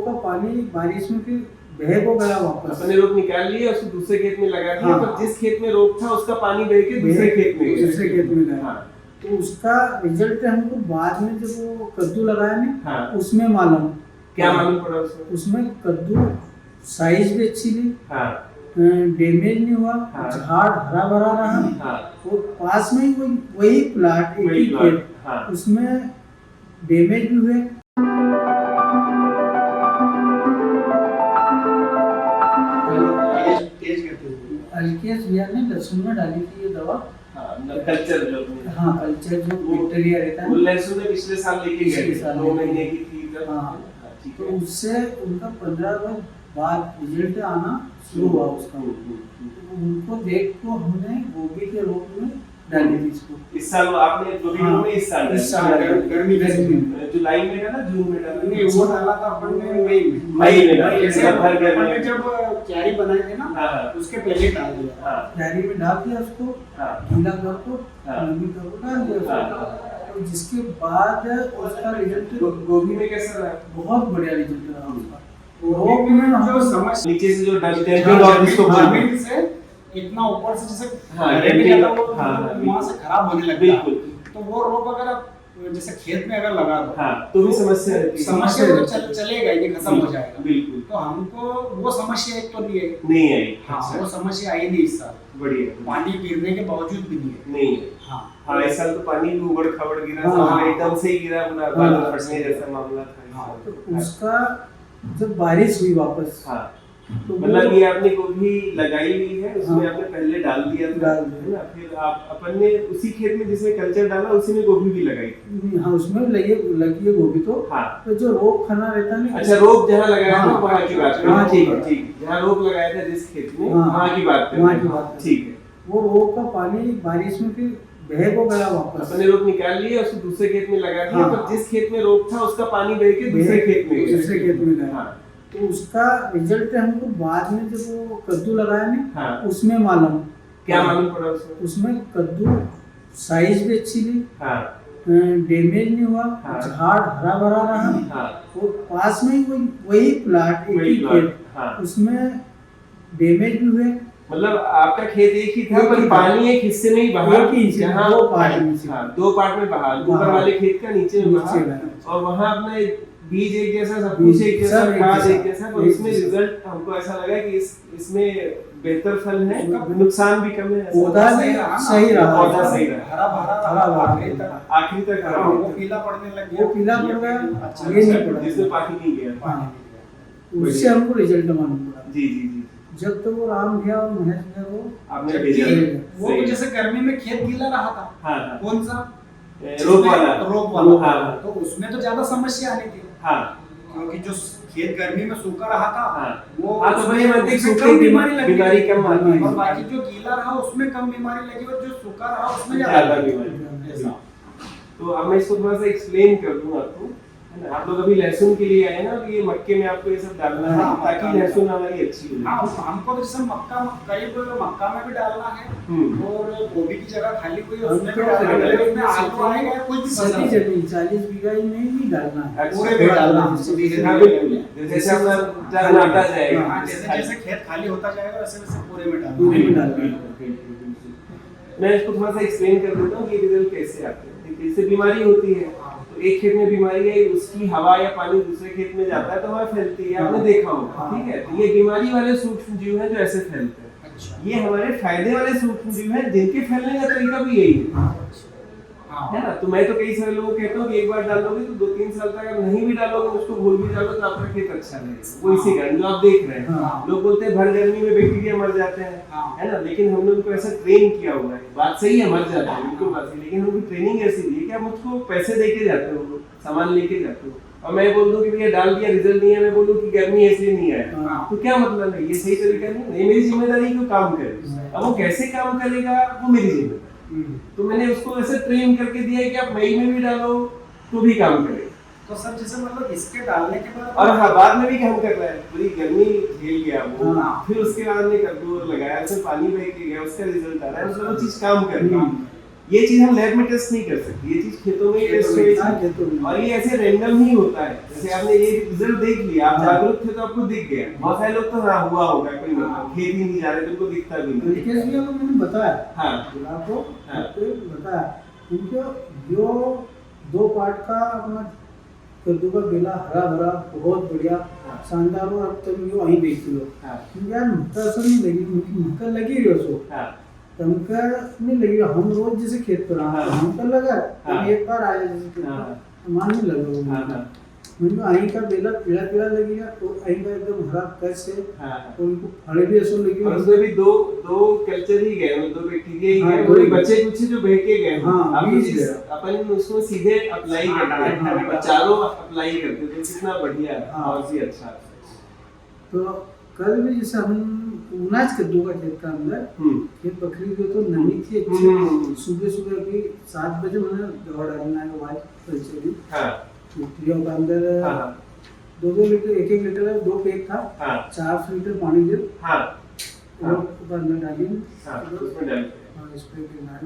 का पानी बारिश में फिर बह को गया वापस। अपने रोप निकाल लिए, उसको दूसरे खेत में लगा दिया। हाँ। पर जिस खेत में रोप था उसका पानी बह के दूसरे खेत में गया। हाँ। तो उसका रिजल्ट हमको बाद में जब वो कद्दू लगाया ना, हाँ। उसमें मालूम। क्या मालूम पड़ा उसमें? उसमें कद्दू साइज भी अच्छी थी, हाँ। डैमेज नहीं हुआ, हाँ। झाड़ हरा भरा रहा। हाँ। वो पास में ही वही प्लाट, एक ही खेत, हाँ। उसमें डैमेज भी हुए। अल्केश भैया ने लहसुन में डाली थी ये दवा। कल्चर जो बैक्टीरिया रहता है, वो लहसुन में पिछले साल लेके गए थे, 2 महीने की थी तब। हाँ। तो उससे उनका 15 दिन बाद रिजल्ट आना शुरू हुआ उसका। उनको देख को हमने गोभी के रोप में डाली थी इसको। इस साल आपने गोभी में इस साल गर्मी जुलाई में डाला, जून में डाला? नहीं, वो डाला था अपन ने मई में डाला। जब क्यारी बनाए थे ना, उसके पहले डाल दिया। क्यारी में डाल दिया उसको, गीला करको नमी करको डाल दिया। तो जिसके बाद उसका रिजल्ट गोभी में कैसा रहा? बहुत बढ़िया रिजल्ट रहा उसका। रोप में जो समझ नीचे से जो डैमेज और इसको जमीन से इतना ऊपर से जैसे वहाँ से खराब होने लगता है। बिल्कुल। तो वो रोप अगर जैसे खेत में अगर लगा दो, तो भी समस्या तो चलेगा, ये खत्म हो जाएगा। बिल्कुल। तो हमको वो समस्या एक तो नहीं आई। हाँ, वो समस्या आई नहीं इस साल। बढ़िया। पानी गिरने के बावजूद भी नहीं है। हाँ, इस साल तो पानी भी उबड़ खाबड़ गिरा, एकदम से ही गिरा, बादल फटने जैसा मामला था। तो उसका जब बारिश हुई वापस, तो मतलब ये आपने गोभी लगाई हुई है, उसमें आपने पहले डाल दिया था, है ना? फिर आप अपन ने उसी खेत में जिसमें कल्चर डाला उसी में गोभी भी लगाई थी। हाँ, उसमें लगी है गोभी। तो तो जो रोप खना रहता है ना, अच्छा, रोप जहाँ लगाया था वहाँ की बात है। ठीक है, ठीक है। जहाँ रोप लगाया था जिस खेत में, वहाँ की बात है। ठीक है। वो रोप का पानी बारिश में फिर बह को गया वापस। अपने रोप निकाल लिए, उसको दूसरे खेत में लगा दिया। पर जिस खेत में रोप था उसका पानी बह के दूसरे खेत में गया। तो उसका रिजल्ट हमको बाद में जब वो कद्दू लगाया ना, उसमें मालूम। क्या मालूम पड़ा उसमें? उसमें कद्दू साइज भी अच्छी थी, डैमेज नहीं हुआ, झाड़ हरा भरा रहा। वो पास में ही वही प्लाट, एक ही खेत, उसमें डैमेज भी हुए। मतलब आपका खेत एक ही था, पर पानी एक हिस्से में ही बहा, जहाँ दो पार्ट में बहा, ऊपर वाले खेत का नीचे में बहा, और वहाँ अपने बीज एक जैसा, सब कुछ एक जैसा, खाद एक जैसा। पर उसमें रिजल्ट हमको ऐसा लगा कि इसमें बेहतर फल है, नुकसान भी कम है। पौधा सही रहा, हरा भरा आखिरी तक हरा। वो पीला पड़ने लग गया, वो पीला पड़ गया, ये नहीं पड़ा जिसमें पानी नहीं गया। उससे हमको रिजल्ट मालूम पड़ा। जी। जब तो वो राम भैया और महेश भैया को आपने भेजा, वो जैसे गर्मी में खेत गीला रहा था, कौन सा रोप वाला, तो उसमें तो ज्यादा समस्या आनी थी। क्योंकि जो खेत गर्मी में सूखा रहा था, वो तो बीमारी कम आती है, और बाकी जो गीला रहा उसमें कम बीमारी लगी, और जो सूखा रहा उसमें ज्यादा बीमारी। तो अब मैं इसको थोड़ा सा एक्सप्लेन कर दूं आपको, है ना? आप लोग अभी लहसुन के लिए आए ना, ये मक्के में आपको ये सब डालना है ताकि लहसुन हमारी अच्छी हो। हमको तो जैसे मक्का में भी डालना है, और गोभी की जगह खाली कोई उसमें भी डालना है, उसमें आलू आएगा, कोई भी सब्जी जमीन 40 बीघा में भी डालना है, पूरे में डालना है। जैसे अपना आता जाएगा, जैसे खेत खाली होता जाएगा वैसे वैसे पूरे में डालना है। मैं इसको थोड़ा सा एक्सप्लेन कर देता हूँ कि रिजल्ट कैसे आते हैं। इससे बीमारी होती है, तो एक खेत में बीमारी है, उसकी हवा या पानी दूसरे खेत में जाता है तो वहाँ फैलती है, आपने देखा होगा। ठीक है, तो ये बीमारी वाले सूक्ष्म जीव हैं जो ऐसे फैलते हैं। ये हमारे फायदे वाले सूक्ष्म जीव हैं जिनके फैलने का तरीका भी यही है ना? तो मैं तो कई सारे लोगों को कहता हूँ कि एक बार डालोगे तो 2-3 साल तक अगर नहीं भी डालोगे, उसको भूल भी डालो तो आपका खेत अच्छा रहेगा। वो इसी कारण जो आप देख रहे हैं, लोग बोलते हैं भर गर्मी में बैक्टीरिया मर जाते हैं, है ना? लेकिन हमने उनको ऐसा ट्रेन किया हुआ है, बात सही है, मर जाते हैं, बिल्कुल बात सही, लेकिन उनकी ट्रेनिंग ऐसी दी है कि आप मुझको पैसे देके जाते हो, सामान लेके जाते हो, और मैं बोल दूं कि भैया डाल दिया, रिजल्ट नहीं है, मैं बोलूं कि गर्मी इसलिए नहीं आया, तो क्या मतलब है? ये सही तरीका नहीं है। मेरी जिम्मेदारी को काम करे, अब वो कैसे काम करेगा वो मेरी जिम्मेदारी। तो मैंने उसको ऐसे ट्रेन करके दिया है कि आप मई में भी डालो तो भी काम करेगा। तो सर जैसे मतलब इसके डालने के बाद, और हाँ, बाद में भी काम कर रहा है, पूरी गर्मी झेल गया वो, फिर उसके बाद में कद्दू लगाया, उसमें पानी बह के गया, उसका रिजल्ट आ रहा है, उसमें वो चीज काम कर रही है। ये चीज हम लैब में टेस्ट नहीं कर सकते, ये चीज खेतों में टेस्ट होगी। और ये ऐसे रैंडम ही होता है, जैसे आपने ये रिजल्ट देख लिया, आप जागरूक थे तो आपको दिख गया। बहुत सारे लोग तो हाँ हुआ होगा, कोई मतलब खेत ही नहीं जा रहे तो उनको दिखता भी नहीं। लीकेज भी अगर मैंने बताया, हाँ गुलाब को हाँ। बताया उनको, जो 2 पार्ट का अपना कद्दू का बेला हरा भरा बहुत बढ़िया हाँ। शानदार, और अब तुम यो वहीं देख लो हाँ यार, मक्का असर नहीं लगी, मक्का लगी रहो सो हाँ तमका नहीं लगी। हम रोज जैसे खेत पर हाँ। हमका लगा हाँ। एक बार आया जैसे खेत हाँ। पर मान नहीं लगा हाँ वो हाँ मुझे आई का बेला पीला पीला लगेगा, तो आई का एकदम हरा कस है, हाँ। और उनको फल भी ऐसा लगे। और उसमें भी दो कल्चर ही गए, मतलब 2 बैक्टीरिया ही हाँ, गए, दो वही ही बच्चे कुछ जो बहके गए। हाँ, अब बीज गया। अपन उसको सीधे अप्लाई करते हैं, हाँ, और चारों अप्लाई करते हैं, तो कितना बढ़िया है, हाँ। बहुत ही अच्छा है। तो कल भी जैसे हम अनाज कद्दू का खेत का अंदर खेत बकरी को तो नमी थी अच्छी, सुबह सुबह की 7 बजे मैंने दवा डालना है वाइट कल्चर हाँ ट्रियों का अंदर हाँ 2-2 लीटर 1-1 लीटर 2 पैक था, हाँ 4 लीटर पानी दे हाँ और अंदर डालिए। हाँ उसमें डालते हैं। हाँ स्प्रे करना।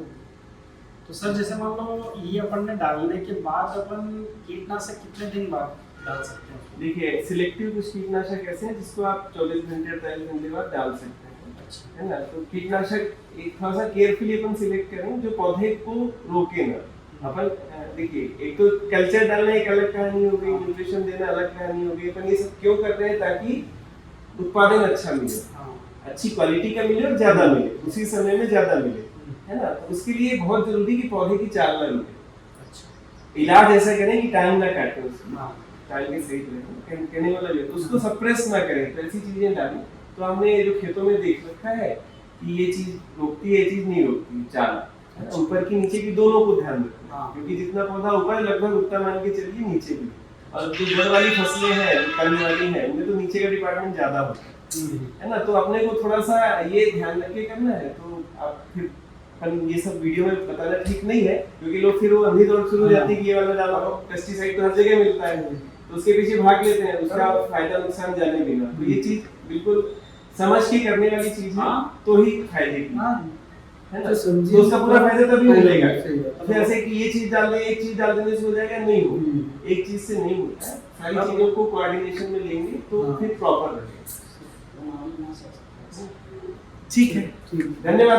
तो सर जैसे मान लो ये अपन ने डालने के बाद अपन कीटनाशक कितने दिन बाद डाल सकते हैं? देखिए सिलेक्टिव कुछ कीटनाशक ऐसे हैं जिसको आप 24 घंटे 48 घंटे बाद डाल सकते हैं, अच्छा है ना। तो कीटनाशक एक थोड़ा सा केयरफुली अपन सिलेक्ट करें जो पौधे को रोके ना। अपन देखिए एक तो कल्चर डालना एक अलग कहानी हो गई, न्यूट्रिशन देना अलग कहानी हो गई। अपन ये सब क्यों कर रहे हैं? ताकि उत्पादन अच्छा मिले, अच्छी क्वालिटी का मिले और ज्यादा मिले, उसी समय में ज्यादा मिले, है ना। तो उसके लिए बहुत जरूरी कि पौधे की चाल ना मिले। अच्छा इलाज ऐसा करें कि टाइम ना काटे उसकी, हाँ टाइम के सही रहे, कहने वाला ये तो उसको सप्रेस ना करें। तो ऐसी चीजें डालें। तो हमने जो खेतों में देख रखा है कि ये चीज रोकती है, ये चीज नहीं रोकती चाल, है ना? ऊपर की नीचे की दोनों को ध्यान रखें, हाँ। क्योंकि जितना पौधा ऊपर लगभग उतना मान के चलिए नीचे भी। और जो जड़ वाली फसलें हैं, कल वाली हैं, उनमें तो नीचे का डिपार्टमेंट ज्यादा होता है ना। तो अपने को थोड़ा सा ये ध्यान रख के करना है। तो आप फिर ये सब वीडियो में बताना ठीक नहीं है, क्योंकि लोग फिर वो अंधी दौड़ शुरू हो जाती है कि ये वाला डालो, पेस्टिसाइड तो हर जगह मिलता है, तो उसके पीछे भाग लेते हैं, उसका फायदा नुकसान जाने बिना। तो ये चीज बिल्कुल समझ के करने वाली चीज है, तो ही फायदे की है ना। तो उसका पूरा फायदा तभी मिलेगा। फिर ऐसे कि ये चीज डाल दें, एक चीज डाल देने से हो जाएगा, नहीं हो, एक चीज से नहीं होता है। सारी चीजों को कोऑर्डिनेशन में लेंगे तो फिर प्रॉपर रहेगा। ठीक है, धन्यवाद।